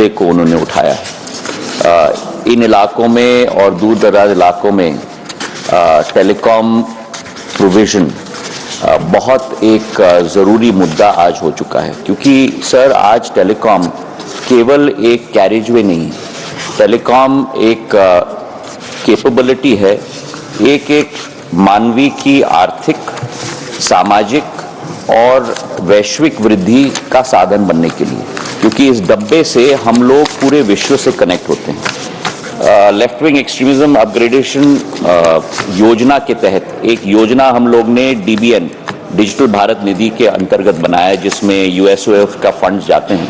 मुद्दे को उन्होंने उठाया है। इन इलाकों में और दूर दराज इलाकों में टेलीकॉम प्रोविजन बहुत एक ज़रूरी मुद्दा आज हो चुका है, क्योंकि सर आज टेलीकॉम केवल एक कैरेजवे नहीं है, टेलीकॉम एक कैपेबिलिटी है एक मानवीय की आर्थिक, सामाजिक और वैश्विक वृद्धि का साधन बनने के लिए, क्योंकि इस डब्बे से हम लोग पूरे विश्व से कनेक्ट होते हैं। लेफ्ट विंग एक्सट्रीमिज्म अपग्रेडेशन योजना के तहत एक योजना हम लोग ने DBN डिजिटल भारत निधि के अंतर्गत बनाया, जिसमें USOF का फंड्स जाते हैं।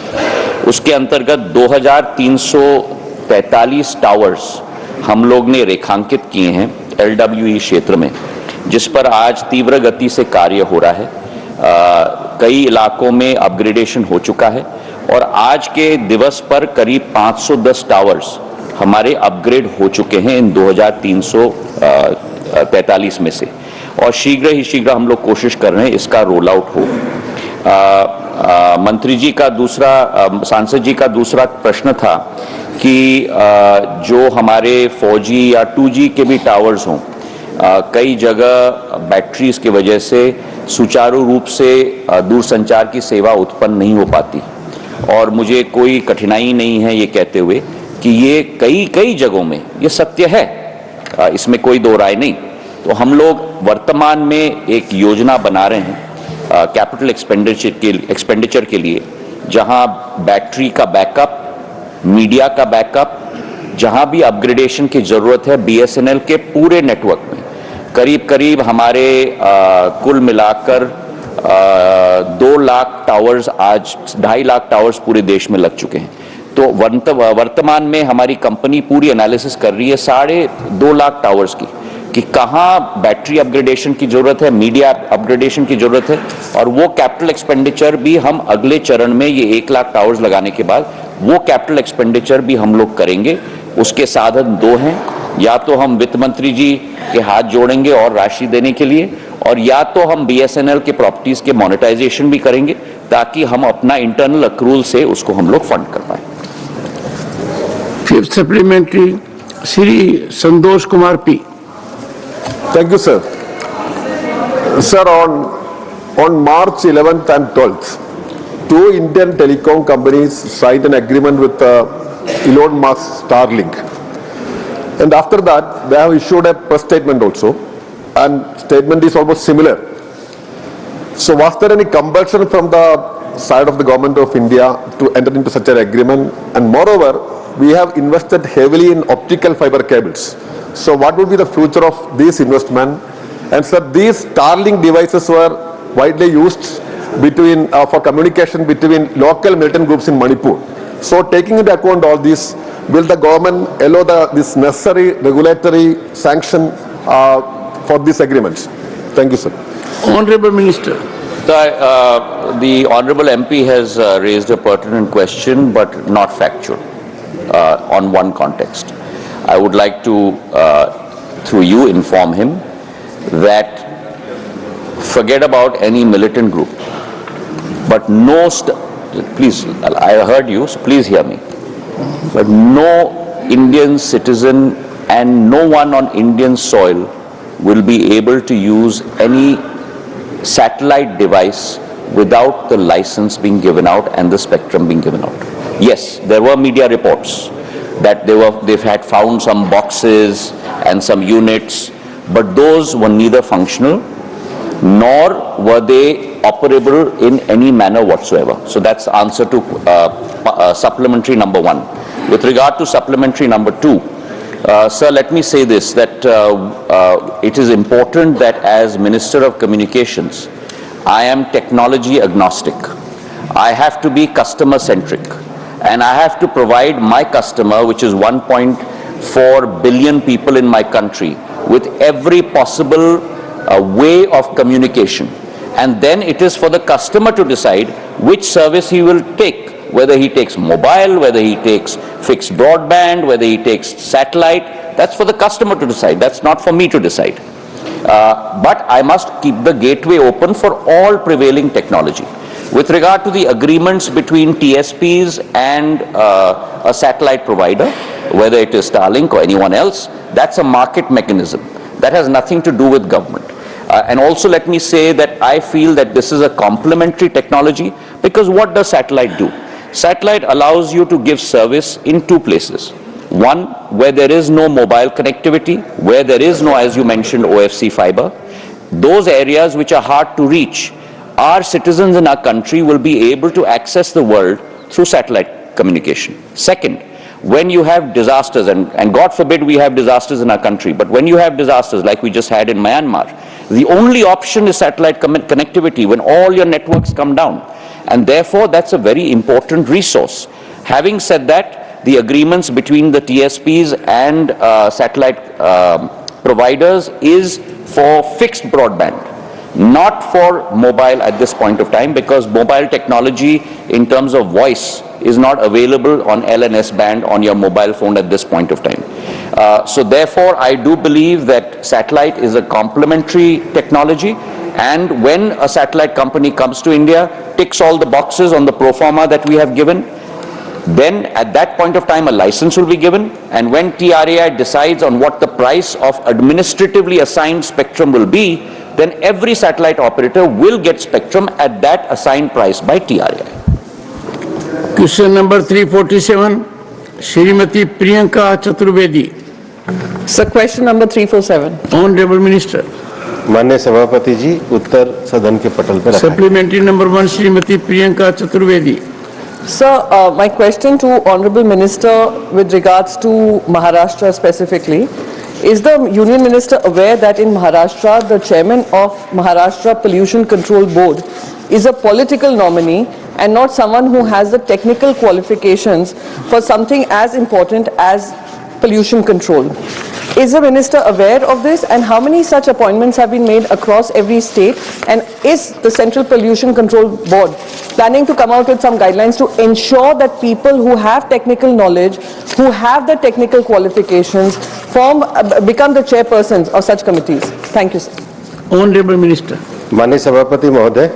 उसके अंतर्गत 2345 टावर्स हम लोग ने रेखांकित किए हैं LWE क्षेत्र में, जिस पर आज तीव्र गति से कार्य हो रहा है। कई इलाकों में अपग्रेडेशन हो चुका है और आज के दिवस पर करीब 510 टावर्स हमारे अपग्रेड हो चुके हैं इन 2345 में से, और शीघ्र ही शीघ्र हम लोग कोशिश कर रहे हैं इसका रोल आउट हो। मंत्री जी का दूसरा, सांसद जी का दूसरा प्रश्न था कि जो हमारे 4G या 2G के भी टावर्स हों, कई जगह बैटरीज की वजह से सुचारू रूप से दूरसंचार की सेवा उत्पन्न नहीं हो पाती, और मुझे कोई कठिनाई नहीं है ये कहते हुए कि ये कई जगहों में ये सत्य है, इसमें कोई दो राय नहीं। तो हम लोग वर्तमान में एक योजना बना रहे हैं कैपिटल एक्सपेंडिचर के लिए, जहां बैटरी का बैकअप, मीडिया का बैकअप, जहां भी अपग्रेडेशन की जरूरत है BSNL के पूरे नेटवर्क में करीब हमारे कुल मिलाकर 2 लाख टावर्स, आज 2.5 लाख टावर्स पूरे देश में लग चुके हैं। तो वर्तमान में हमारी कंपनी पूरी एनालिसिस कर रही है 2.5 लाख टावर्स की, कि कहाँ बैटरी अपग्रेडेशन की जरूरत है, मीडिया अपग्रेडेशन की जरूरत है, और वो कैपिटल एक्सपेंडिचर भी हम अगले चरण में ये 1 लाख टावर्स लगाने के बाद वो कैपिटल एक्सपेंडिचर भी हम लोग करेंगे। उसके साधन 2 हैं, या तो हम वित्त मंत्री जी के हाथ जोड़ेंगे और राशि देने के लिए, और या तो हम BSNL के प्रॉपर्टीज के मोनेटाइजेशन भी करेंगे, ताकि हम अपना इंटरनल अक्रूल से उसको हम लोग फंड कर पाए। Fifth supplementary Shri Santosh Kumar P. Thank you, sir. Sir, on March 11th and 12th, 2 Indian telecom companies signed an agreement with Elon Musk's Starlink. And after that, they have issued a press statement also. And statement is almost similar. So was there any compulsion from the side of the government of India to enter into such an agreement? And moreover, we have invested heavily in optical fiber cables. So what would be the future of this investment? And sir, these Starlink devices were widely used between for communication between local militant groups in Manipur. So taking into account all this, will the government allow this necessary regulatory sanction for these agreements? Thank you, sir. Honorable Minister. The Honorable MP has raised a pertinent question, but not factual on one context. I would like to, through you, inform him that forget about any militant group, but please, I heard you, so please hear me, but no Indian citizen and no one on Indian soil will be able to use any satellite device without the license being given out and the spectrum being given out. Yes, there were media reports that they've had found some boxes and some units, but those were neither functional nor were they operable in any manner whatsoever. So that's the answer to supplementary number 1. With regard to supplementary number 2, sir, let me say this, that it is important that as Minister of Communications, I am technology agnostic. I have to be customer centric. And I have to provide my customer, which is 1.4 billion people in my country, with every possible way of communication. And then it is for the customer to decide which service he will take, whether he takes mobile, whether he takes fixed broadband, whether he takes satellite. That's for the customer to decide. That's not for me to decide. But I must keep the gateway open for all prevailing technology. With regard to the agreements between TSPs and a satellite provider, whether it is Starlink or anyone else, that's a market mechanism. That has nothing to do with government. And also let me say that I feel that this is a complementary technology, because what does satellite do? Satellite allows you to give service in two places. One, where there is no mobile connectivity, where there is no, as you mentioned, OFC fiber. Those areas which are hard to reach, our citizens in our country will be able to access the world through satellite communication. Second, when you have disasters, and God forbid we have disasters in our country, but when you have disasters like we just had in Myanmar, the only option is satellite connectivity when all your networks come down. And therefore, that's a very important resource. Having said that, the agreements between the TSPs and satellite providers is for fixed broadband, not for mobile at this point of time, because mobile technology in terms of voice is not available on L and S band on your mobile phone at this point of time. So therefore, I do believe that satellite is a complementary technology, and when a satellite company comes to India, ticks all the boxes on the pro forma that we have given, then at that point of time a license will be given, and when TRAI decides on what the price of administratively assigned spectrum will be, then every satellite operator will get spectrum at that assigned price by TRAI. Question number 347, Shrimati Priyanka Chaturvedi. So question number 347. Honorable Minister. माननीय सभापति जी, उत्तर सदन के पटल पर रखा है। Supplementary number 1, Shrimati Priyanka Chaturvedi. Sir, my question to Honorable Minister with regards to Maharashtra specifically, is the Union Minister aware that in Maharashtra, the chairman of Maharashtra Pollution Control Board is a political nominee and not someone who has the technical qualifications for something as important as pollution control? Is the minister aware of this, and how many such appointments have been made across every state, and is the Central Pollution Control Board planning to come out with some guidelines to ensure that people who have technical knowledge, who have the technical qualifications, become the chairpersons of such committees? Thank you, sir. Honorable Minister. माननीय सभापति महोदय,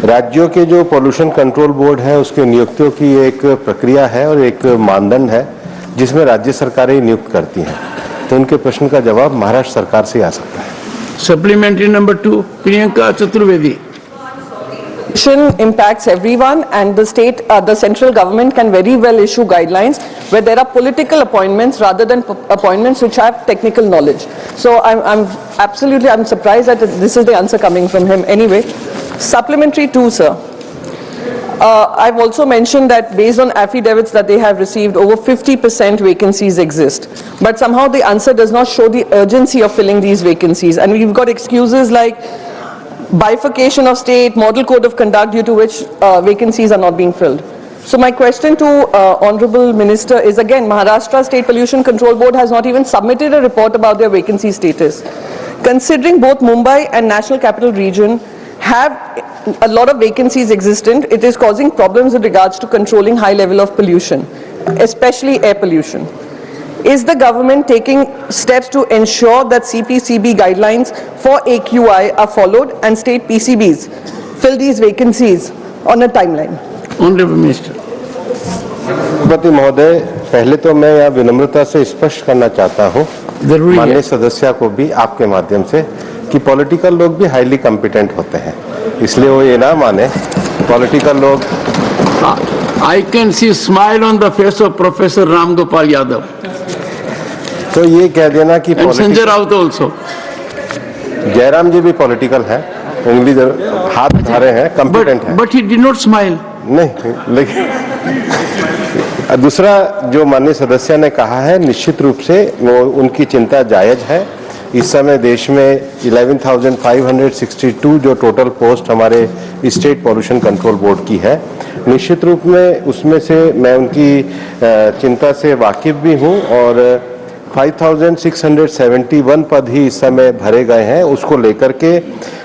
राज्यों के जो pollution control board है उसके नियुक्तियों की एक प्रक्रिया है और एक मानदंड है जिसमें राज्य सरकारें नियुक्त करती हैं, तो उनके प्रश्न का जवाब महाराष्ट्र सरकार से आ सकता है। Supplementary number 2, Priyanka Chaturvedi. Pollution impacts everyone, and the state, the central government can very well issue guidelines where there are political appointments rather than appointments which have technical knowledge. So I'm surprised that this is the answer coming from him. Anyway, supplementary 2, sir. I've also mentioned that based on affidavits that they have received, over 50% vacancies exist. But somehow the answer does not show the urgency of filling these vacancies. And we've got excuses like bifurcation of state, model code of conduct, due to which vacancies are not being filled. So my question to Honorable Minister is, again, Maharashtra State Pollution Control Board has not even submitted a report about their vacancy status. Considering both Mumbai and National Capital Region have a lot of vacancies existent, it is causing problems with regards to controlling high level of pollution, especially air pollution. Is the government taking steps to ensure that CPCB guidelines for AQI are followed and state PCBs fill these vacancies on a timeline? Honorable Minister. सभापति महोदय, पहले तो मैं यहाँ विनम्रता से स्पष्ट करना चाहता हूँ माननीय सदस्य को भी आपके माध्यम से कि पॉलिटिकल लोग भी हाईली कॉम्पिटेंट होते हैं, इसलिए वो ये ना माने पॉलिटिकल लोग। I can see smile on the face of Professor Ram Gopal Yadav. तो ये कह देना कि Sanjay Raut also. जयराम जी भी पॉलिटिकल हैं, उंगली हाथ उठा रहे हैं, कॉम्पिटेंट हैं। But he did not smile. नहीं, लेकिन दूसरा जो माननीय सदस्य ने कहा है, निश्चित रूप से वो उनकी चिंता जायज है। इस समय देश में 11,562 जो टोटल पोस्ट हमारे स्टेट पॉल्यूशन कंट्रोल बोर्ड की है, निश्चित रूप में उसमें से मैं उनकी चिंता से वाकिफ भी हूं और 5,671 पद ही इस समय भरे गए हैं। उसको लेकर के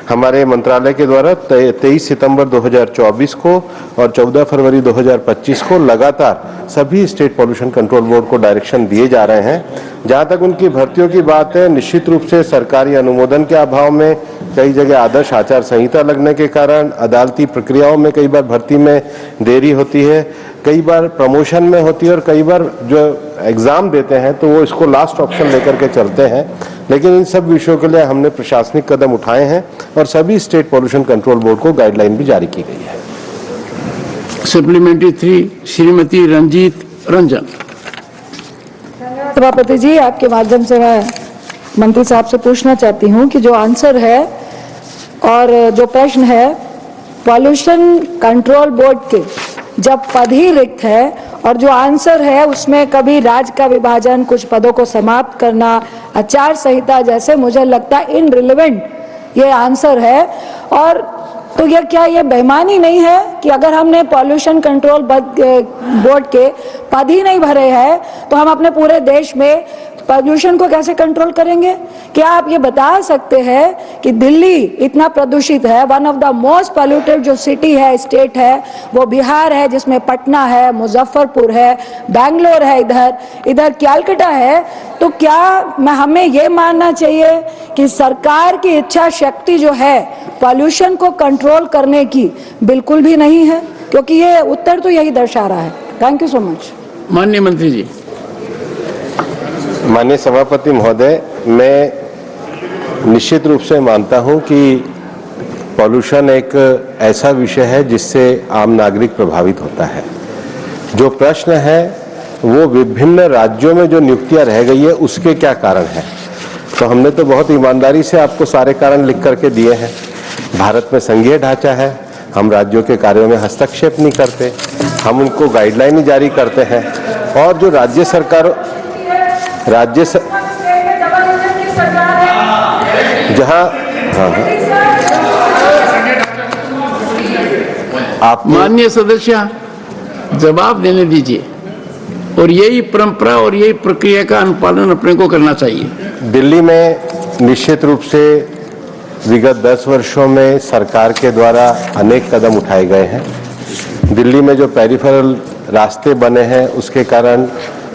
हमारे मंत्रालय के द्वारा 23 सितंबर 2024 को और 14 फरवरी 2025 को लगातार सभी स्टेट पॉल्यूशन कंट्रोल बोर्ड को डायरेक्शन दिए जा रहे हैं। जहां तक उनकी भर्तियों की बात है, निश्चित रूप से सरकारी अनुमोदन के अभाव में कई जगह आदर्श आचार संहिता लगने के कारण अदालती प्रक्रियाओं में कई बार भर्ती में देरी होती है, कई बार प्रमोशन में होती है और कई बार जो एग्जाम देते हैं तो वो इसको लास्ट ऑप्शन लेकर के चलते हैं। लेकिन इन सब विषयों के लिए हमने प्रशासनिक कदम उठाए हैं और सभी स्टेट पॉल्यूशन कंट्रोल बोर्ड को गाइडलाइन भी जारी की गई है। सप्लीमेंट्री 3 श्रीमती रंजीत रंजन। सभापति जी, आपके माध्यम से मैं मंत्री साहब से पूछना चाहती हूं कि जो आंसर है और जो प्रश्न है, पॉल्यूशन कंट्रोल बोर्ड के जब पद ही रिक्त है और जो आंसर है उसमें कभी राज्य का विभाजन, कुछ पदों को समाप्त करना, आचार संहिता जैसे, मुझे लगता है इनरिलेवेंट ये आंसर है। और तो ये क्या ये बेईमानी नहीं है कि अगर हमने पॉल्यूशन कंट्रोल बोर्ड के पद ही नहीं भरे हैं तो हम अपने पूरे देश में प्रदूषण को कैसे कंट्रोल करेंगे? क्या आप ये बता सकते हैं कि दिल्ली इतना प्रदूषित है, one of the most polluted जो सिटी है, स्टेट है, वो बिहार है जिसमें पटना है, मुजफ्फरपुर है, बैंगलोर है, इधर कैलकाटा है, तो क्या हमें ये मानना चाहिए कि सरकार की इच्छा शक्ति जो है पॉल्यूशन को कंट्रोल करने की बिल्कुल भी नहीं है? क्योंकि ये उत्तर तो यही दर्शा रहा है। Thank you so much. माननीय मंत्री जी। माननीय सभापति महोदय, मैं निश्चित रूप से मानता हूं कि पॉल्यूशन एक ऐसा विषय है जिससे आम नागरिक प्रभावित होता है। जो प्रश्न है वो विभिन्न राज्यों में जो नियुक्तियां रह गई है उसके क्या कारण है, तो हमने तो बहुत ईमानदारी से आपको सारे कारण लिख करके दिए हैं। भारत में संघीय ढांचा है, हम राज्यों के कार्यों में हस्तक्षेप नहीं करते, हम उनको गाइडलाइन जारी करते हैं और जो राज्य सरकार जहां आप माननीय सदस्य जवाब देने दीजिए, और यही परंपरा और यही प्रक्रिया का अनुपालन अपने को करना चाहिए। दिल्ली में निश्चित रूप से विगत 10 वर्षों में सरकार के द्वारा अनेक कदम उठाए गए हैं। दिल्ली में जो पेरिफेरल रास्ते बने हैं उसके कारण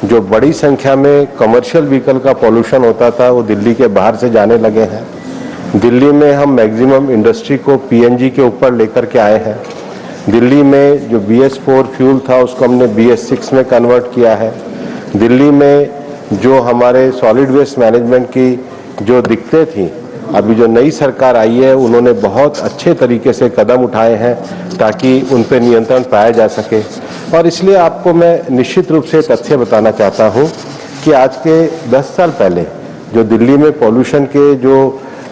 जो बड़ी संख्या में कमर्शियल व्हीकल का पॉल्यूशन होता था वो दिल्ली के बाहर से जाने लगे हैं। दिल्ली में हम मैक्सिमम इंडस्ट्री को पीएनजी के ऊपर लेकर के आए हैं। दिल्ली में जो BS4 फ्यूल था उसको हमने BS6 में कन्वर्ट किया है। दिल्ली में जो हमारे सॉलिड वेस्ट मैनेजमेंट की जो दिक्कतें थी, अभी जो नई सरकार आई है उन्होंने बहुत अच्छे तरीके से कदम उठाए हैं ताकि उन पर नियंत्रण पाया जा सके। और इसलिए आपको मैं निश्चित रूप से तथ्य बताना चाहता हूं कि आज के 10 साल पहले जो दिल्ली में पॉल्यूशन के जो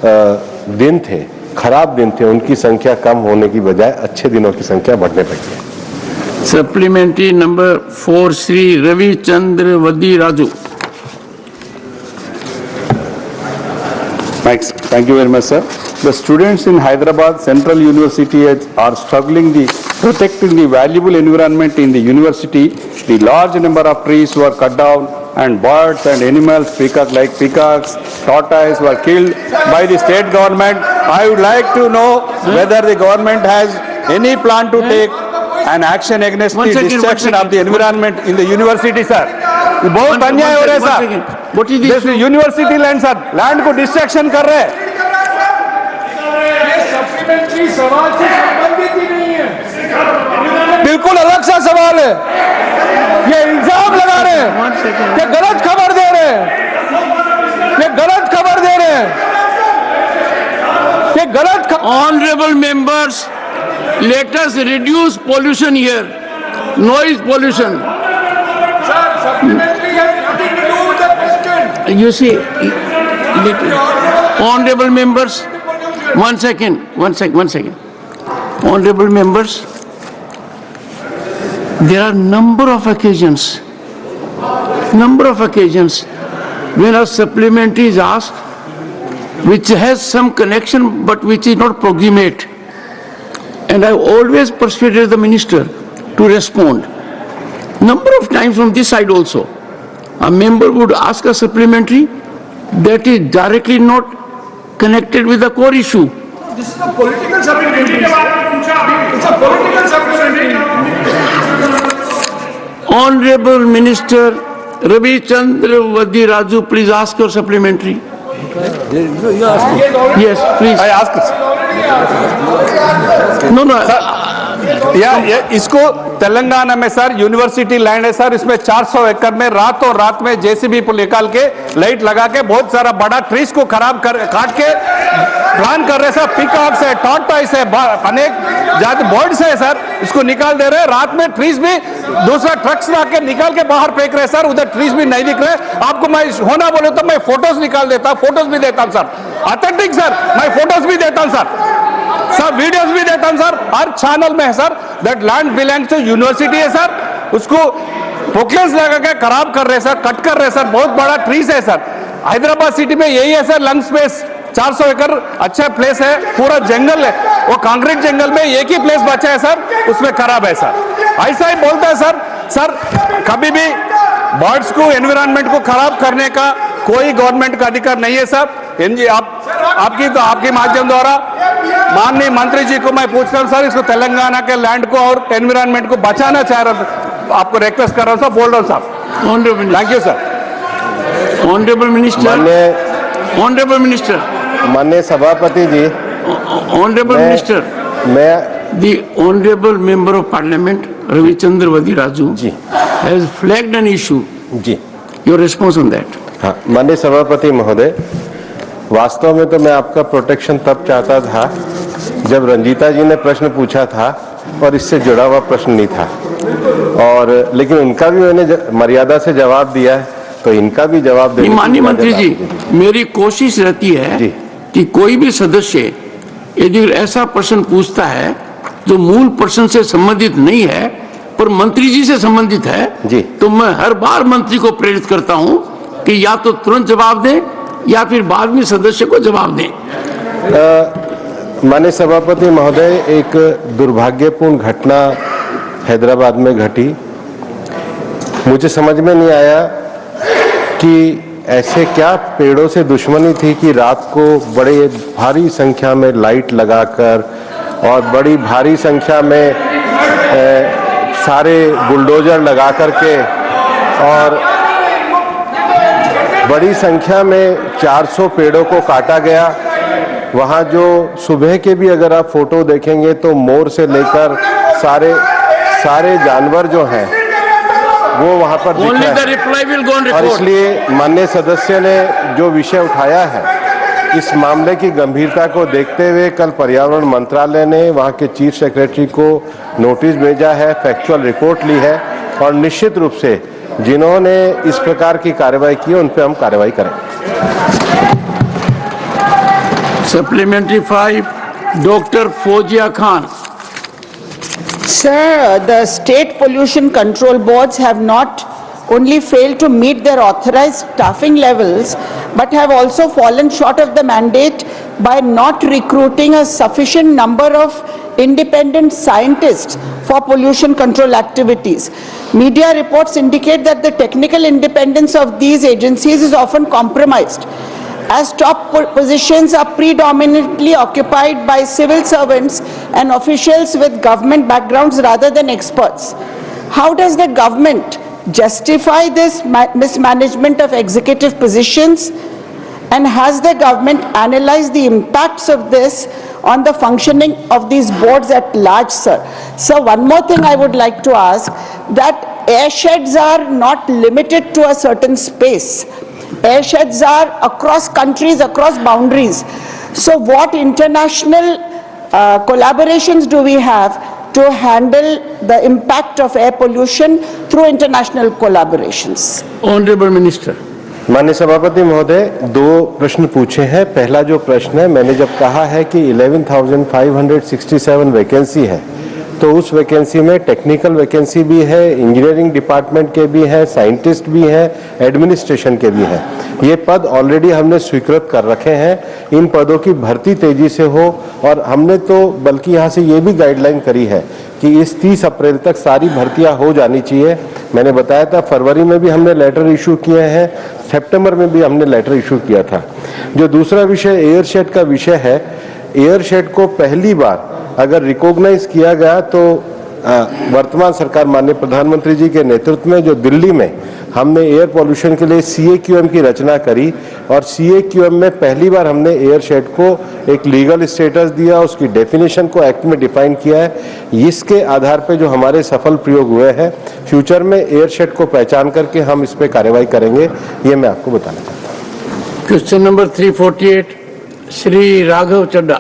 दिन थे, खराब दिन थे, उनकी संख्या कम होने की बजाय अच्छे दिनों की संख्या बढ़ने लगी है। Supplementary number 4 Shri Ravichandra Vaddiraju. Thank you very much, sir. The students in Hyderabad Central University are struggling protecting the valuable environment in the university. The large number of trees were cut down and birds and animals, peacocks, tortoises were killed by the state government. I would like to know whether the government has any plan to take an action against the destruction of the environment in the university, sir. बहुत अन्याय हो रहा है sir. This university land sir, land को distraction कर रहे हैं। Supplementary सवाल से संबंधित ही नहीं है, बिल्कुल अलग सा सवाल है। ये इल्जाम लगा रहे हैं, ये गलत खबर दे रहे हैं, ये गलत खबर दे रहे हैं, ये गलत। Honorable members, let us reduce pollution here, noise pollution. supplementary has nothing to do with the question. You see, honorable members, one second. Honorable members, there are number of occasions when a supplementary is asked, which has some connection but which is not proximate. And I always persuaded the minister to respond. Number of times from this side also, a member would ask a supplementary that is directly not connected with the core issue. This is a political supplementary. It's a political supplementary. Honorable Minister Ravi Chandra Vadi Raju, please ask your supplementary. Yes, please. I ask. No, no. इसको तेलंगाना में sir university land है sir, इसमें 400 एकड़ में रातों रात में JCB को निकाल के लाइट लगा के बहुत सारा बड़ा ट्रीज को खराब कर काट के प्लान कर रहे सर। पिकॉक्स है, टॉर्टॉइस है, अनेक जाति बर्ड्स है सर, इसको निकाल दे रहे हैं। रात में ट्रीज भी दूसरा ट्रक्स ला के निकाल के बाहर फेंक रहे सर, उधर ट्रीज भी नहीं दिख रहे। आपको मैं होना बोले तो मैं फोटोज निकाल देता, फोटोज भी देता हूं सर, ऑथेंटिक सर, मैं फोटोज भी देता हूं सर, वीडियोस भी देता हूं सर, हर चैनल में है sir. That land belongs to university है सर, उसको पोकलेस लगा के खराब कर रहे सर, कट कर रहे सर, बहुत बड़ा ट्रीज है सर। हैदराबाद सिटी में यही है सर, लंग स्पेस 400 एकड़ अच्छा प्लेस है, पूरा जंगल है, वो कंक्रीट जंगल में एक ही प्लेस बचा है सर, उसमें खराब है सर। ऐसा ही बोलता है सर। सर कभी भी बर्ड्स को, एनवायरनमेंट को खराब करने का कोई गवर्नमेंट का अधिकार नहीं है सर। आपके माध्यम द्वारा माननीय मंत्री जी को मैं पूछता हूं सर, इसको तेलंगाना के लैंड को और एनवायरनमेंट को बचाना चाह रहा हूं, आपको रिक्वेस्ट कर रहा हूं सर, बोल रहा हूं साहब। Thank you sir. Honourable minister, honourable minister, माननीय सभापति जी, ऑनरेबल मिनिस्टर, मैं the honourable member of parliament Ravichandra Vaddiraju ji has flagged an issue ji, your response on that. हाँ, माननीय सभापति महोदय, वास्तव में तो मैं आपका प्रोटेक्शन तब चाहता था जब रंजीता जी ने प्रश्न पूछा था और इससे जुड़ा हुआ प्रश्न नहीं था, और लेकिन उनका भी मैंने मर्यादा से जवाब दिया है, तो इनका भी जवाब देने। माननीय मंत्री जी, मेरी कोशिश रहती है कि कोई भी सदस्य यदि ऐसा प्रश्न पूछता है जो मूल प्रश्न से संबंधित नहीं है पर मंत्री जी से संबंधित है जी, तो मैं हर बार मंत्री को प्रेरित करता हूं कि या तो तुरंत जवाब दें या फिर बाद में सदस्य को जवाब दें। माननीय सभापति महोदय, एक दुर्भाग्यपूर्ण घटना हैदराबाद में घटी। मुझे समझ में नहीं आया कि ऐसे क्या पेड़ों से दुश्मनी थी कि रात को बड़े भारी संख्या में लाइट लगाकर और बड़ी भारी संख्या में सारे बुलडोजर लगा करके और बड़ी संख्या में 400 पेड़ों को काटा गया। वहाँ जो सुबह के भी अगर आप फोटो देखेंगे तो मोर से लेकर सारे जानवर जो हैं वो वहाँ पर दिख रहे हैं। और इसलिए माननीय सदस्य ने जो विषय उठाया है, इस मामले की गंभीरता को देखते हुए कल पर्यावरण मंत्रालय ने वहाँ के चीफ सेक्रेटरी को नोटिस भेजा है, फैक्चुअल रिपोर्ट ली है, और निश्चित रूप से जिन्होंने इस प्रकार की कार्रवाई की उन पर हम कार्रवाई करें। Supplementary 5, doctor Fauzia Khan. Sir, the state pollution control boards have not only failed to meet their authorized staffing levels, but have also fallen short of the mandate by not recruiting a sufficient number of independent scientists for pollution control activities. Media reports indicate that the technical independence of these agencies is often compromised, as top positions are predominantly occupied by civil servants and officials with government backgrounds rather than experts. How does the government justify this mismanagement of executive positions, and has the government analyzed the impacts of this on the functioning of these boards at large, sir? So one more thing I would like to ask, that airsheds are not limited to a certain space. Airsheds are across countries, across boundaries. So what international collaborations do we have to handle the impact of air pollution through international collaborations? Honorable Minister. माननीय सभापति महोदय, दो प्रश्न पूछे हैं। पहला जो प्रश्न है, मैंने जब कहा है कि 11,567 वैकेंसी है, तो उस वैकेंसी में टेक्निकल वैकेंसी भी है, इंजीनियरिंग डिपार्टमेंट के भी हैं, साइंटिस्ट भी हैं, एडमिनिस्ट्रेशन के भी हैं। ये पद ऑलरेडी हमने स्वीकृत कर रखे हैं। इन पदों की भर्ती तेजी से हो, और हमने तो बल्कि यहाँ से ये भी गाइडलाइन करी है कि इस 30 अप्रैल तक सारी भर्तियाँ हो जानी चाहिए। मैंने बताया था फरवरी में भी हमने लेटर इशू किए हैं, सितंबर में भी हमने लेटर इशू किया था। जो दूसरा विषय एयरशेड का विषय है, एयरशेड को पहली बार अगर रिकॉग्नाइज किया गया तो वर्तमान सरकार माननीय प्रधानमंत्री जी के नेतृत्व में जो दिल्ली में हमने एयर पोल्यूशन के लिए CAQM की रचना करी और CAQM में पहली बार हमने एयर शेड को एक लीगल स्टेटस दिया, उसकी डेफिनेशन को एक्ट में डिफाइन किया है। इसके आधार पे जो हमारे सफल प्रयोग हुए हैं, फ्यूचर में एयर शेड को पहचान करके हम इस पे कार्रवाई करेंगे, ये मैं आपको बताना चाहता हूँ। Question number 348, Shri Raghav Chadda.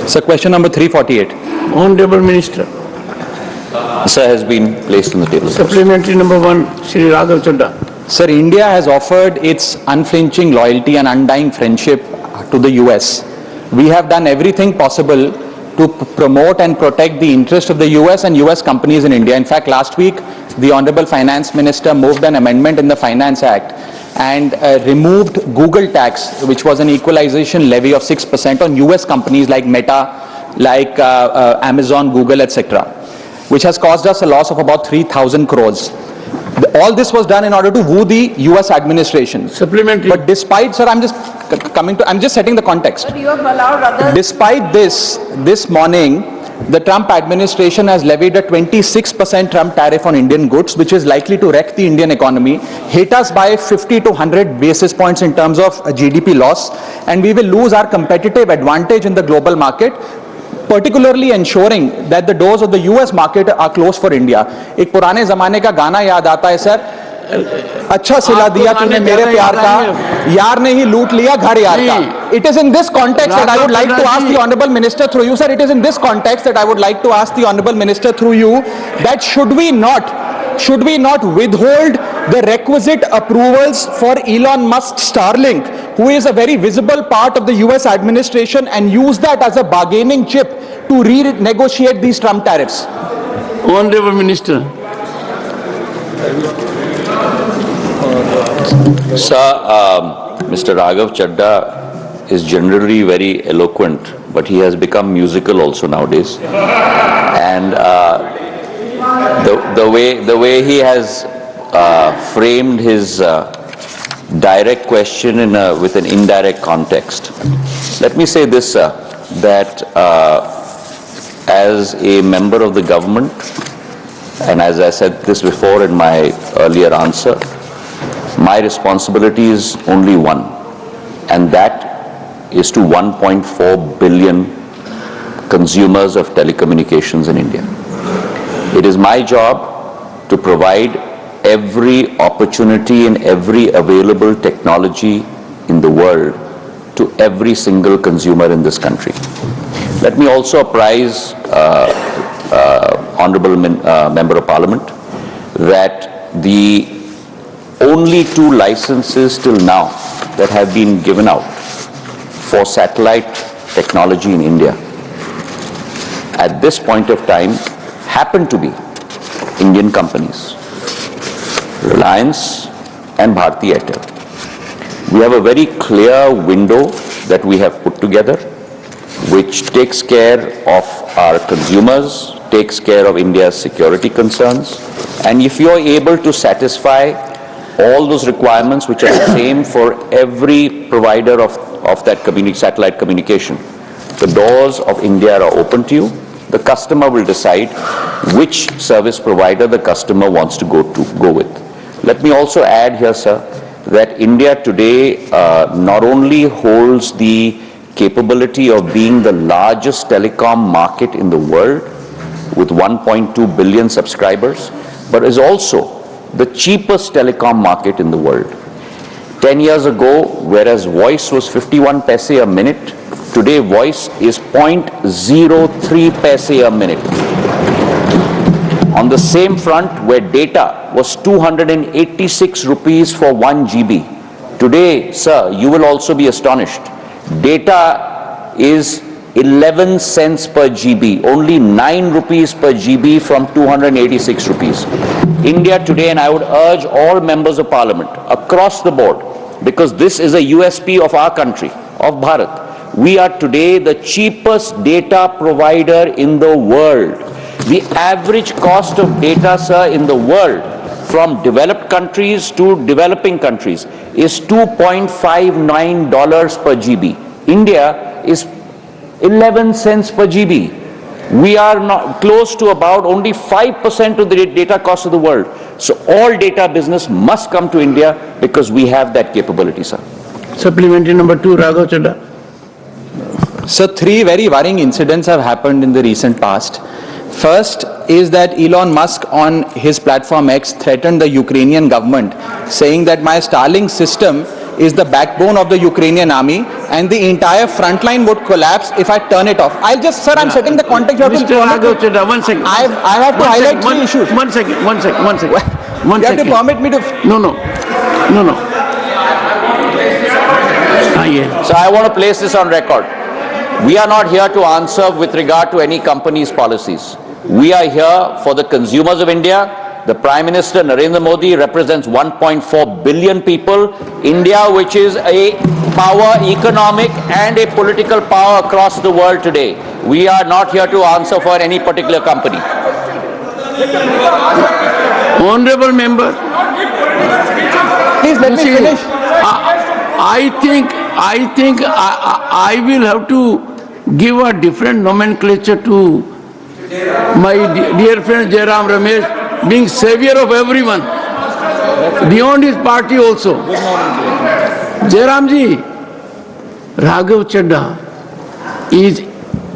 Sir, question number 348. Honorable Minister. Sir, has been placed on the table. Supplementary number 1, Shri Raghav Chadda. Sir, India has offered its unflinching loyalty and undying friendship to the US. We have done everything possible to promote and protect the interest of the US and US companies in India. In fact, last week, the Honorable Finance Minister moved an amendment in the Finance Act and removed Google tax, which was an equalization levy of 6% on US companies like Meta, like Amazon, Google, etc., which has caused us a loss of about 3,000 crores. All this was done in order to woo the US administration. Supplementary. But despite, sir, I'm just setting the context. But you have allowed others. Despite this morning, the Trump administration has levied a 26% Trump tariff on Indian goods, which is likely to wreck the Indian economy, hit us by 50 to 100 basis points in terms of GDP loss, and we will lose our competitive advantage in the global market, particularly ensuring that the doors of the US market are closed for India. एक पुराने ज़माने का गाना याद आता है sir, अच्छा सिला दिया तूने मेरे प्यार का, यार ने ही लूट लिया घर यार का. It is in this context that I would like to ask the Honourable Minister through you, sir. It is in this context that I would like to ask the Honourable Minister through you that should we not withhold the requisite approvals for Elon Musk's Starlink, who is a very visible part of the US administration, and use that as a bargaining chip to renegotiate these Trump tariffs? Honorable Minister. Sir, Mr. Raghav Chadda is generally very eloquent, but he has become musical also nowadays. And the way he has framed his direct question with an indirect context. Let me say this, sir, that as a member of the government, and as I said this before in my earlier answer, my responsibility is only one, and that is to 1.4 billion consumers of telecommunications in India. It is my job to provide every opportunity and every available technology in the world to every single consumer in this country. Let me also apprise Honourable Member of Parliament that the only 2 licenses till now that have been given out for satellite technology in India at this point of time happen to be Indian companies, Reliance and Bharti Airtel. We have a very clear window that we have put together, which takes care of our consumers, takes care of India's security concerns, and if you are able to satisfy all those requirements which are the same for every provider of that satellite communication, the doors of India are open to you. The customer will decide which service provider the customer wants to go with. Let me also add here, sir, that India today not only holds the capability of being the largest telecom market in the world with 1.2 billion subscribers, but is also the cheapest telecom market in the world. 10 years ago, whereas voice was 51 paise a minute, today voice is 0.03 paise a minute. On the same front, where data was 286 rupees for 1 GB, today, sir, you will also be astonished. Data is 11 cents per GB, only 9 rupees per GB from 286 rupees. India today, and I would urge all members of parliament across the board, because this is a USP of our country, of Bharat. We are today the cheapest data provider in the world. The average cost of data, sir, in the world, from developed countries to developing countries, is $2.59 per GB. India is 11 cents per GB. We are not close to about only 5% of the data cost of the world. So all data business must come to India because we have that capability, sir. Supplementary number 2, Raghav Chadha. So 3 very worrying incidents have happened in the recent past. First is that Elon Musk on his platform X threatened the Ukrainian government, saying that my Starlink system is the backbone of the Ukrainian army and the entire front line would collapse if I turn it off. I'm setting the context. You have Mr. to Raghav Chadha, 1 second. I have to highlight 3 issues. 1 second. You have to permit me to... No. So I want to place this on record. We are not here to answer with regard to any company's policies. We are here for the consumers of India. The Prime Minister Narendra Modi represents 1.4 billion people. India, which is a power, economic and a political power across the world today. We are not here to answer for any particular company. Honorable member. Please let me finish. I think I will have to give a different nomenclature to my dear friend Jairam Ramesh, being savior of everyone, beyond his party also. Jairamji, Raghav Chadha is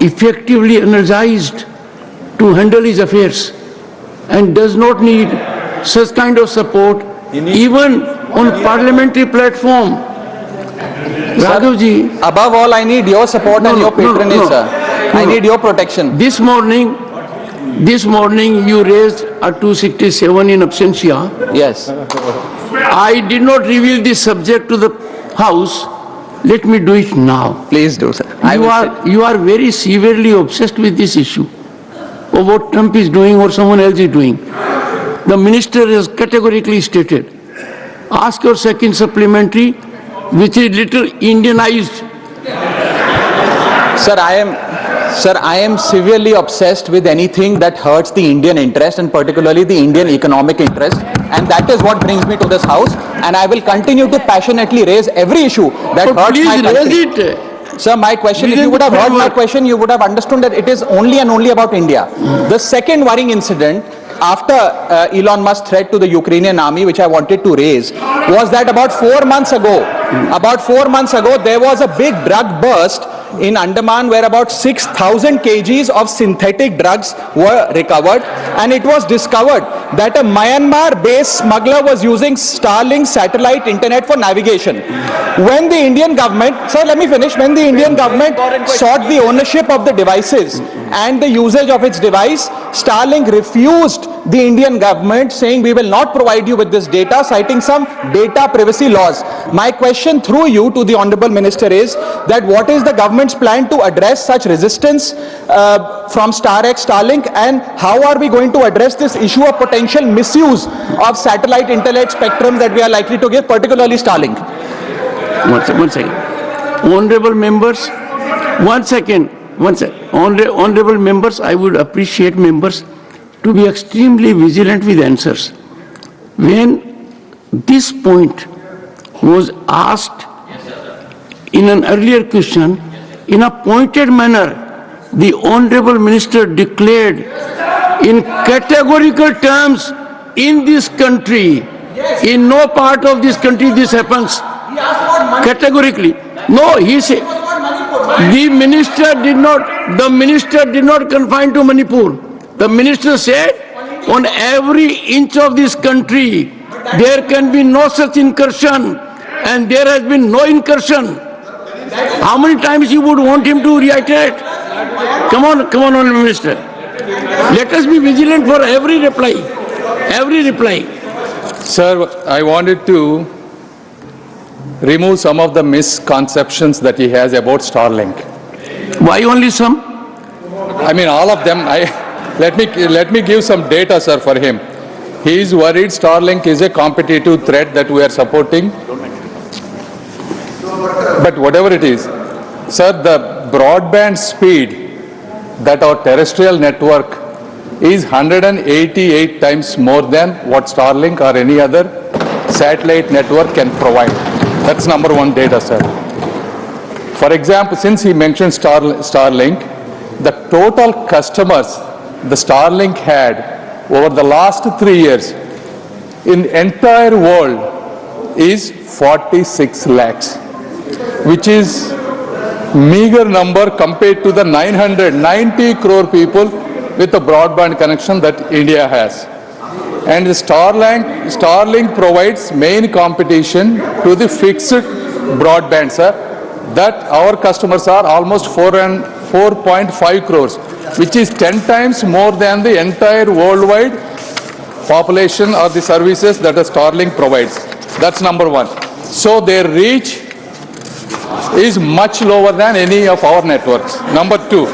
effectively energized to handle his affairs and does not need such kind of support even on parliamentary platform. Raghavji, above all, I need your support and your patronage, sir. I need your protection. This morning you raised a 267 in absentia. Yes. I did not reveal this subject to the House. Let me do it now. Please do, sir. You are very severely obsessed with this issue of what Trump is doing or someone else is doing. The minister has categorically stated, ask your second supplementary, which is little Indianized. Sir, I am severely obsessed with anything that hurts the Indian interest and particularly the Indian economic interest, and that is what brings me to this House, and I will continue to passionately raise every issue that hurts my country. Raise it. Sir, my question, if you would have heard my question, you would have understood that it is only and only about India. The second worrying incident after Elon Musk's threat to the Ukrainian army, which I wanted to raise, was that about 4 months ago, there was a big drug burst in Andaman where about 6,000 kgs of synthetic drugs were recovered, and it was discovered that a Myanmar-based smuggler was using Starlink satellite internet for navigation. When the Indian government, sir, let me finish, when the Indian government sought the ownership of the devices and the usage of its device, Starlink refused the Indian government, saying we will not provide you with this data, citing some data privacy laws. My question through you to the Honorable Minister is that what is the government's plan to address such resistance from Starlink, and how are we going to address this issue of potential misuse of satellite internet spectrum that we are likely to give, particularly Starlink? One second. Honorable members, Honorable members, I would appreciate members to be extremely vigilant with answers. When this point was asked in an earlier question, in a pointed manner, the Honorable Minister declared in categorical terms, in this country, in no part of this country this happens. Categorically. No, he said, the minister did not confine to Manipur. The minister said, on every inch of this country, there can be no such incursion, and there has been no incursion. How many times you would want him to reiterate? Come on, Honorable Minister. Let us be vigilant for every reply. Sir, I wanted to remove some of the misconceptions that he has about Starlink. Why only some? I mean, all of them. Let me give some data, sir, for him. He is worried Starlink is a competitive threat that we are supporting. But whatever it is, sir, the broadband speed that our terrestrial network is 188 times more than what Starlink or any other satellite network can provide. That's number one data, sir. For example, since he mentioned Starlink, the total customers the Starlink had over the last 3 years in entire world is 46 lakhs, which is meager number compared to the 990 crore people with a broadband connection that India has. And Starlink provides main competition to the fixed broadband, sir, that our customers are almost 4.5 crores, which is 10 times more than the entire worldwide population or the services that a Starlink provides. That's number one. So their reach is much lower than any of our networks. Number two,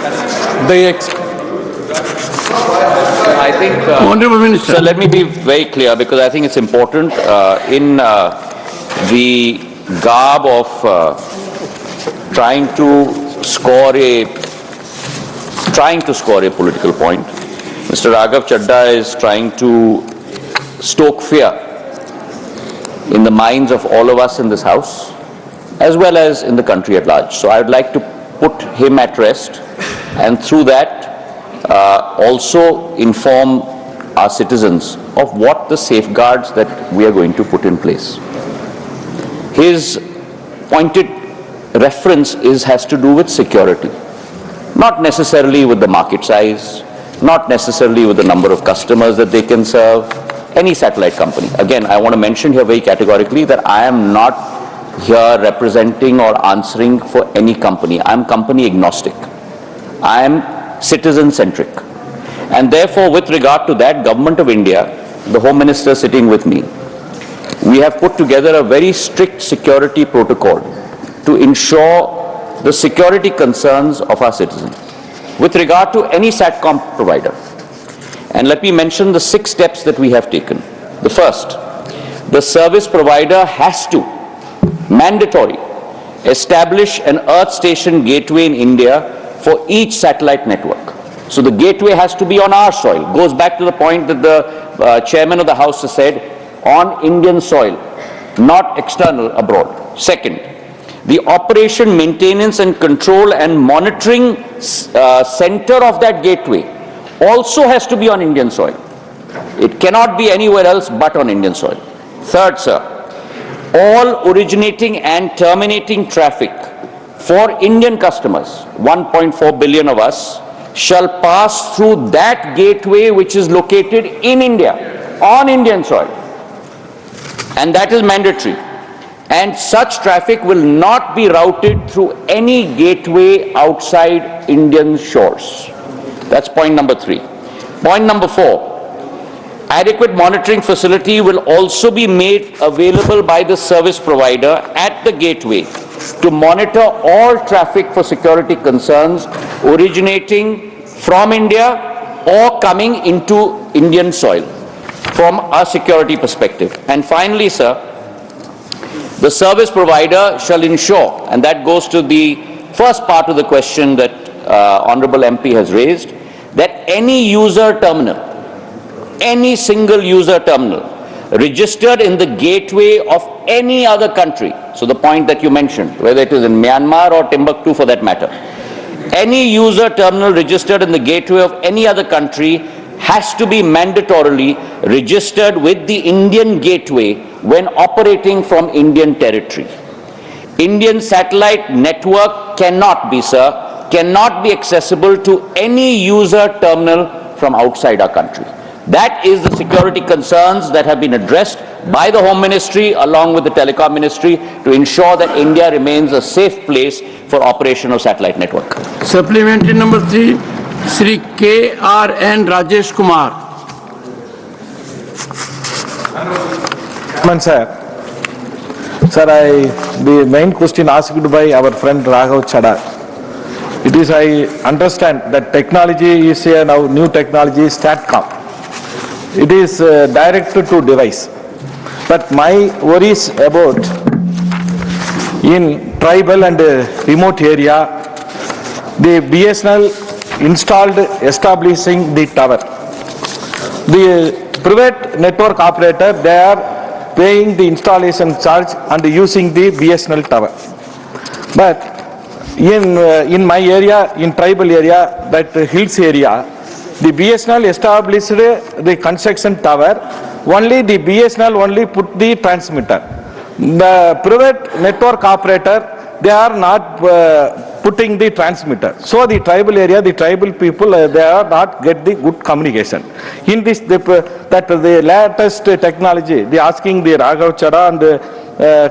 I think, Honorable Minister. so let me be very clear, because I think it's important in the garb of trying to score a political point. Mr. Raghav Chadha is trying to stoke fear in the minds of all of us in this House, as well as in the country at large. So I would like to put him at rest, and through that also inform our citizens of what the safeguards that we are going to put in place. His pointed reference has to do with security, not necessarily with the market size, not necessarily with the number of customers that they can serve, any satellite company. Again, I want to mention here very categorically that I am not here representing or answering for any company. I am company agnostic. I am citizen-centric. And therefore, with regard to that, Government of India, the Home Minister sitting with me, we have put together a very strict security protocol to ensure the security concerns of our citizens with regard to any SATCOM provider. And let me mention the 6 steps that we have taken. The first, the service provider has to, mandatory, establish an earth station gateway in India for each satellite network. So the gateway has to be on our soil. Goes back to the point that the chairman of the House has said, on Indian soil, not external abroad. Second, the operation, maintenance and control and monitoring center of that gateway also has to be on Indian soil. It cannot be anywhere else but on Indian soil. Third, sir, all originating and terminating traffic for Indian customers, 1.4 billion of us, shall pass through that gateway which is located in India, on Indian soil. And that is mandatory. And such traffic will not be routed through any gateway outside Indian shores. That's point number 3. Point number 4, adequate monitoring facility will also be made available by the service provider at the gateway to monitor all traffic for security concerns originating from India or coming into Indian soil from a security perspective. And finally, sir, the service provider shall ensure, and that goes to the first part of the question that Honorable MP has raised, that any user terminal, any single user terminal registered in the gateway of any other country, so the point that you mentioned, whether it is in Myanmar or Timbuktu for that matter, any user terminal registered in the gateway of any other country has to be mandatorily registered with the Indian gateway when operating from Indian territory. Indian satellite network cannot be, sir, cannot be accessible to any user terminal from outside our country. That is the security concerns that have been addressed by the Home Ministry along with the Telecom Ministry to ensure that India remains a safe place for operation of satellite network. Supplementary number 3, Sri K.R.N. Rajesh Kumar. Sir, the main question asked by our friend Raghav Chadha. It is, I understand that technology is now new technology, SATCOM. It is direct to device. But my worries about in tribal and remote area, the BSNL installed establishing the tower. The private network operator, they are paying the installation charge and using the BSNL tower. But in my area, in tribal area, that hills area, the BSNL established the construction tower. Only the BSNL only put the transmitter. The private network operator, they are not putting the transmitter. So the tribal area, the tribal people, they are not get the good communication. In this, that the latest technology, they asking the Raghav Chada and the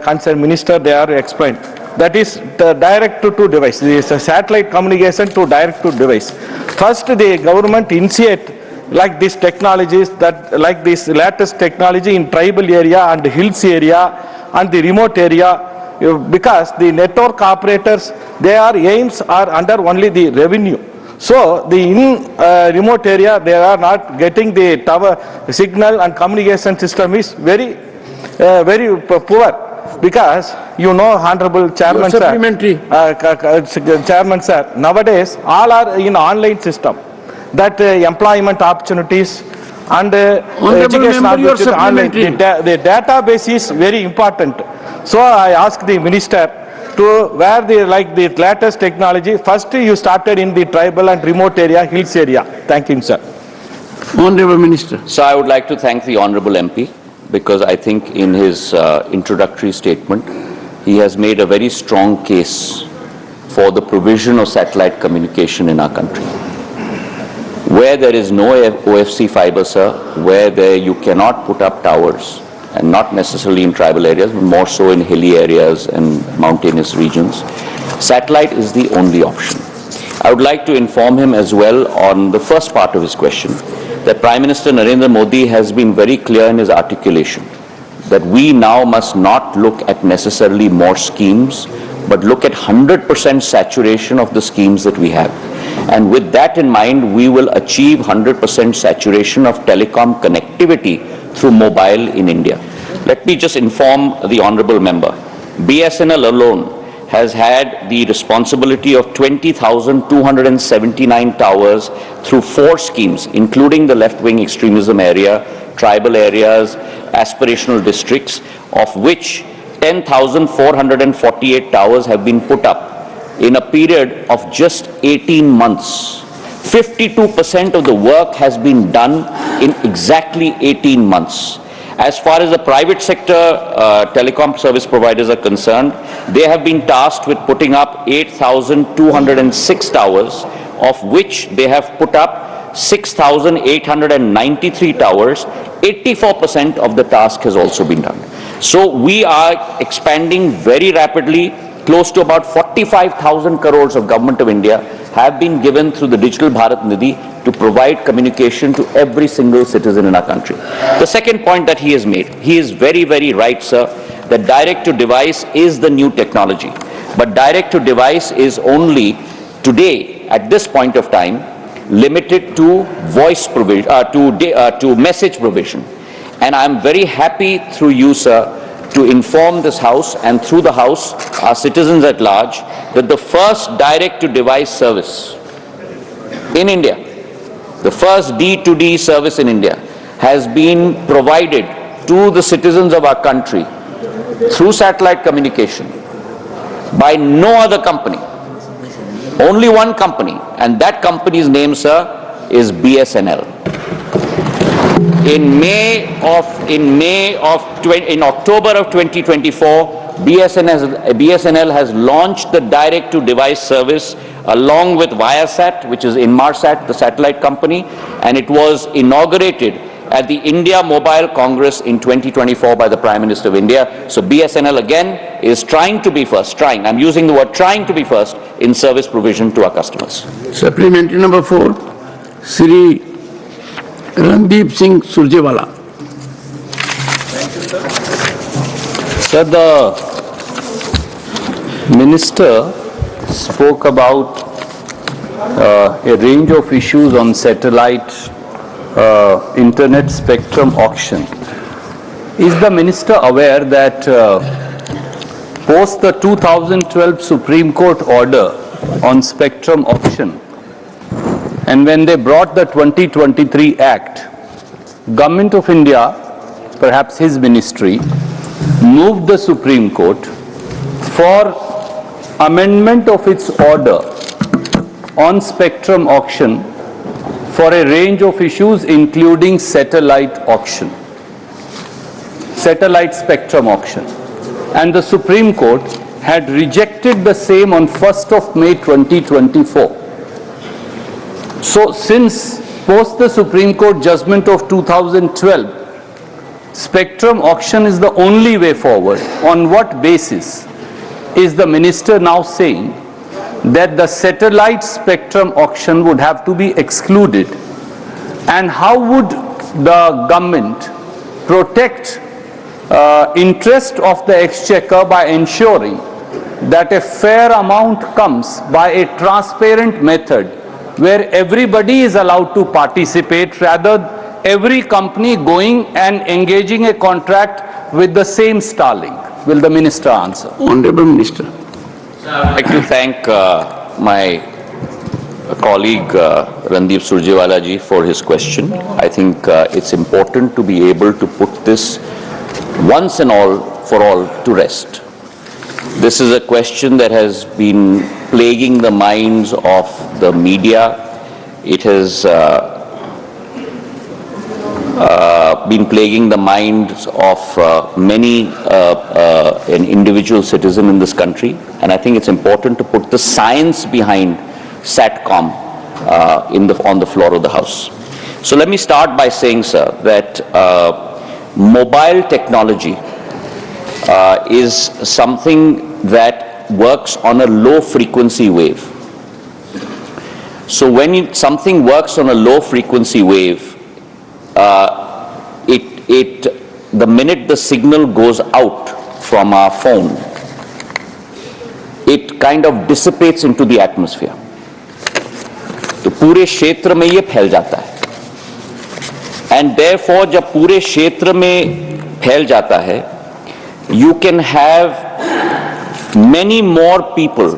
concerned minister, they are explained. That is the direct to device. This is a satellite communication to direct to device. First, the government initiate like these technologies, that like this latest technology in tribal area and hills area and the remote area, because the network operators, their aims are under only the revenue. So the in remote area, they are not getting the tower signal, and communication system is very poor. Because you know, Honorable Chairman Sir, Chairman Sir, nowadays all are in online system. That employment opportunities and education opportunities online. The database is very important. So I ask the minister to where the like the latest technology. First you started in the tribal and remote area, hills area. Thank you, sir. Honorable Minister. So I would like to thank the Honorable MP, because I think in his introductory statement, he has made a very strong case for the provision of satellite communication in our country. Where there is no OFC fiber, sir, where you cannot put up towers, and not necessarily in tribal areas, but more so in hilly areas and mountainous regions, satellite is the only option. I would like to inform him as well on the first part of his question, that Prime Minister Narendra Modi has been very clear in his articulation that we now must not look at necessarily more schemes, but look at 100% saturation of the schemes that we have. And with that in mind, we will achieve 100% saturation of telecom connectivity through mobile in India. Let me just inform the Honorable Member, BSNL alone has had the responsibility of 20,279 towers through 4 schemes, including the left-wing extremism area, tribal areas, aspirational districts, of which 10,448 towers have been put up in a period of just 18 months. 52% of the work has been done in exactly 18 months. As far as the private sector telecom service providers are concerned, they have been tasked with putting up 8,206 towers, of which they have put up 6,893 towers. 84% of the task has also been done. So we are expanding very rapidly. Close to about 45,000 crores of Government of India have been given through the Digital Bharat Nidhi to provide communication to every single citizen in our country. The second point that he has made, he is very, very right, sir, that direct-to-device is the new technology. But direct-to-device is only today, at this point of time, limited to voice provision, to message provision. And I'm very happy through you, sir, to inform this House and through the House, our citizens at large, that the first direct-to-device service in India, the first D2D service in India, has been provided to the citizens of our country through satellite communication by no other company. Only one company, and that company's name, sir, is BSNL. In October of 2024, BSNL has launched the direct-to-device service along with Viasat, which is Inmarsat, the satellite company, and it was inaugurated at the India Mobile Congress in 2024 by the Prime Minister of India. So BSNL again is trying to be first, I'm using the word trying to be first in service provision to our customers. Supplementary number 4, Sri Randeep Singh Surjewala. Sir, the Minister spoke about a range of issues on satellite internet spectrum auction. Is the Minister aware that post the 2012 Supreme Court order on spectrum auction, and when they brought the 2023 Act, Government of India, perhaps his ministry, moved the Supreme Court for amendment of its order on spectrum auction for a range of issues including satellite spectrum auction. And the Supreme Court had rejected the same on 1st of May 2024. So since post the Supreme Court judgment of 2012, spectrum auction is the only way forward. On what basis is the minister now saying that the satellite spectrum auction would have to be excluded? And how would the government protect interest of the exchequer by ensuring that a fair amount comes by a transparent method where everybody is allowed to participate, rather every company going and engaging a contract with the same Starlink? Will the minister answer? Honorable Minister. I'd like to thank my colleague Randeep Surjewala ji for his question. I think it's important to be able to put this once and for all to rest. This is a question that has been plaguing the minds of the media. It has been plaguing the minds of many an individual citizen in this country, and I think it's important to put the science behind SATCOM on the floor of the House. So let me start by saying, sir, that mobile technology is something that works on a low frequency wave. So when something works on a low frequency wave, the minute the signal goes out from our phone, it kind of dissipates into the atmosphere. तो पूरे क्षेत्र में ये फैल जाता है, and therefore जब पूरे क्षेत्र में फैल जाता है, you can have many more people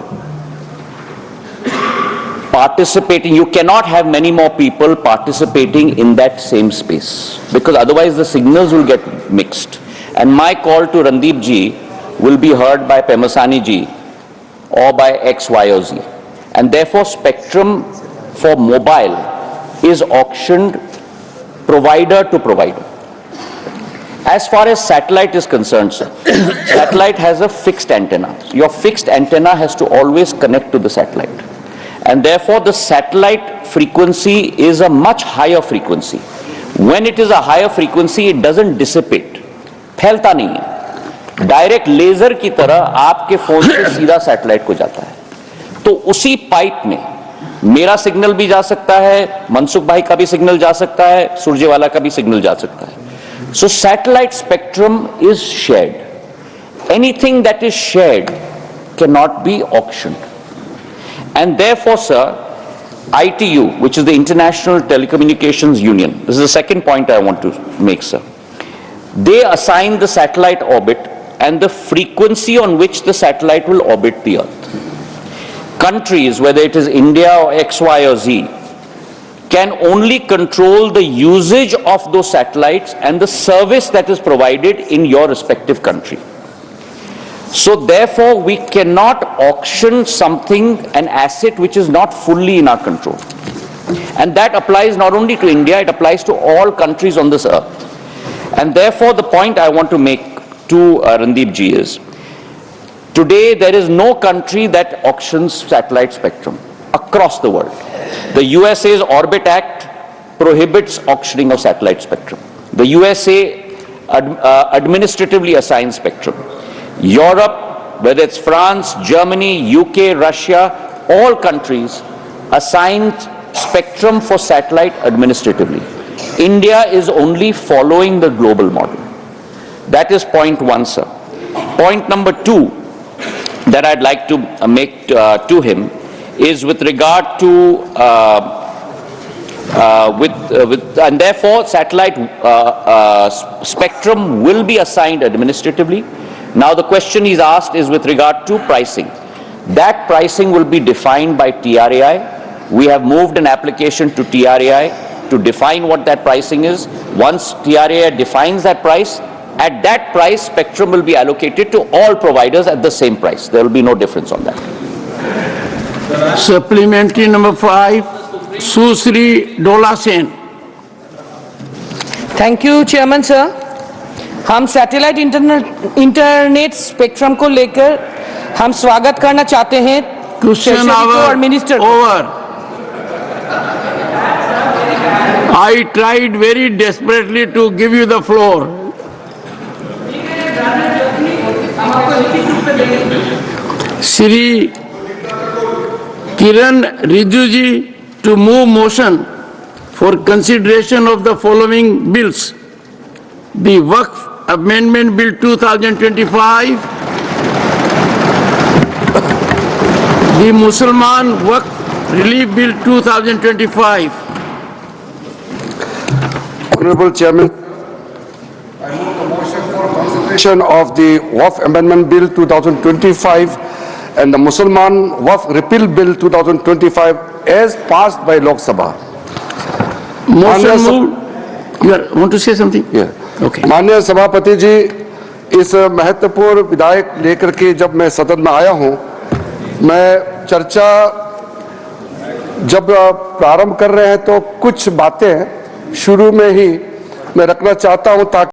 participating. You cannot have many more people participating in that same space, because otherwise the signals will get mixed. And my call to Randeep ji will be heard by Pemasani ji or by X, Y or Z. And therefore spectrum for mobile is auctioned provider to provider. As far as satellite is concerned, sir, satellite has a fixed antenna. Your fixed antenna has to always connect to the satellite. And therefore the satellite frequency is a much higher frequency. When it is a higher frequency, it doesn't dissipate. फैलता नहीं है. Direct laser की तरह आपके phone से सीधा satellite को जाता है. तो उसी पाइप में मेरा सिग्नल भी जा सकता है, मनसुख भाई का भी सिग्नल जा सकता है, सुरजेवाला का भी सिग्नल जा सकता है. So satellite spectrum is shared. Anything that is shared cannot be auctioned. And therefore, sir, ITU, which is the International Telecommunications Union, this is the second point I want to make, sir. They assign the satellite orbit and the frequency on which the satellite will orbit the Earth. Countries, whether it is India or X, Y or Z, can only control the usage of those satellites and the service that is provided in your respective country. So therefore, we cannot auction something, an asset which is not fully in our control. And that applies not only to India, it applies to all countries on this earth. And therefore, the point I want to make to Randeep ji is, today there is no country that auctions satellite spectrum across the world. The USA's Orbit Act prohibits auctioning of satellite spectrum. The USA administratively assigns spectrum. Europe, whether it's France, Germany, UK, Russia, all countries assign spectrum for satellite administratively. India is only following the global model. That is point one, sir. Point number two that I'd like to make to him is with regard to and therefore satellite spectrum will be assigned administratively. Now the question he's asked is with regard to pricing. That pricing will be defined by TRAI. We have moved an application to TRAI to define what that pricing is. Once TRAI defines that price, At that price, spectrum will be allocated to all providers at the same price. There will be no difference on that. Supplementary number 5, Susri Dola Sen. Thank you chairman sir. हम satellite internet spectrum को लेकर हम स्वागत करना चाहते हैं Question और minister over. I tried very desperately to give you the floor. Shri Kiran Rijuji to move motion for consideration of the following bills: the Waqf Amendment Bill 2025, the Mussalman Waqf Relief Bill 2025. Honorable Chairman, I move the motion for consideration of the Waqf Amendment Bill 2025 and the Mussalman Waqf Repeal Bill 2025 as passed by Lok Sabha. Motion moved. You want to say something? Yeah. Okay. माननीय सभापति जी, इस महत्वपूर्ण विधेयक लेकर के जब मैं सदन में आया हूं, मैं चर्चा जब प्रारंभ कर रहे हैं तो कुछ बातें शुरू में ही मैं रखना चाहता हूं ताकि